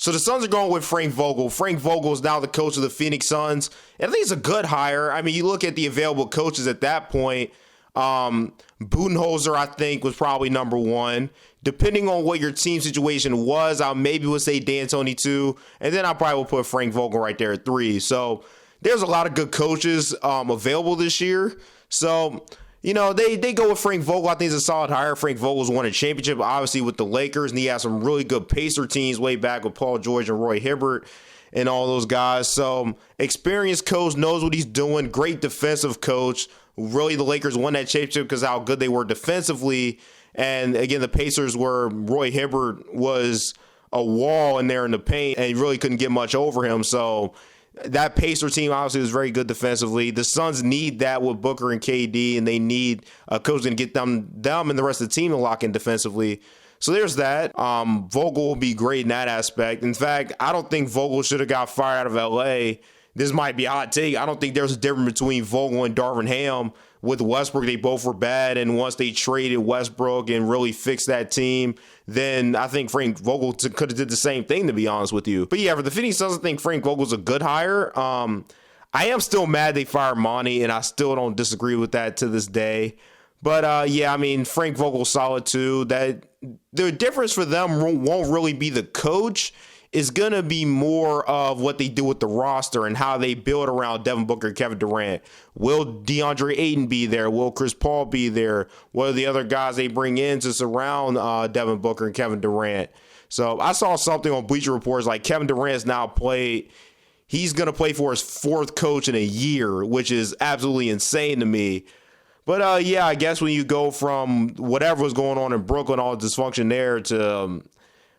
So the Suns are going with Frank Vogel. Frank Vogel is now the coach of the Phoenix Suns. And I think it's a good hire. I mean, you look at the available coaches at that point. Budenholzer, I think, was probably number one. Depending on what your team situation was, I maybe would say D'Antoni 2. And then I probably would put Frank Vogel right there at 3. So there's a lot of good coaches available this year. So, you know, they go with Frank Vogel. I think it's a solid hire. Frank Vogel's won a championship, obviously, with the Lakers, and he had some really good Pacer teams way back with Paul George and Roy Hibbert and all those guys. So, experienced coach, knows what he's doing, great defensive coach. Really, the Lakers won that championship because of how good they were defensively. And, again, the Pacers were, Roy Hibbert was a wall in there in the paint, and you really couldn't get much over him. So, that Pacer team obviously was very good defensively. The Suns need that with Booker and KD, and they need a coach to get them and the rest of the team to lock in defensively. So there's that. Vogel will be great in that aspect. In fact, I don't think Vogel should have got fired out of LA. This might be a hot take. I don't think there's a difference between Vogel and Darvin Ham. With Westbrook, they both were bad, and once they traded Westbrook and really fixed that team, then I think Frank Vogel could have did the same thing, to be honest with you. But yeah, for the Phoenix Suns, I think Frank Vogel's a good hire. I am still mad they fired Monty, and I still don't disagree with that to this day. But yeah, I mean, Frank Vogel's solid too. That the difference for them won't really be the coach. Is going to be more of what they do with the roster and how they build around Devin Booker and Kevin Durant. Will DeAndre Ayton be there? Will Chris Paul be there? What are the other guys they bring in to surround Devin Booker and Kevin Durant? So I saw something on Bleacher Reports like Kevin Durant's now played. He's going to play for his 4th coach in a year, which is absolutely insane to me. But yeah, I guess when you go from whatever was going on in Brooklyn, all the dysfunction there, to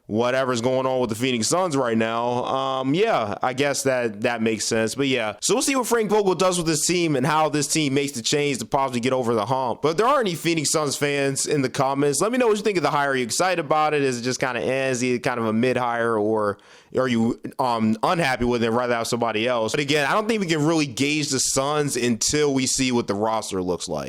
whatever's going on with the Phoenix Suns right now, yeah, I guess that makes sense. But yeah, so we'll see what Frank Vogel does with this team and how this team makes the change to possibly get over the hump. But if there are any Phoenix Suns fans in the comments, let me know what you think of the hire. Are you excited about it? Is it just kind of is it kind of a mid-hire, or are you unhappy with it and rather have somebody else? But again, I don't think we can really gauge the Suns until we see what the roster looks like.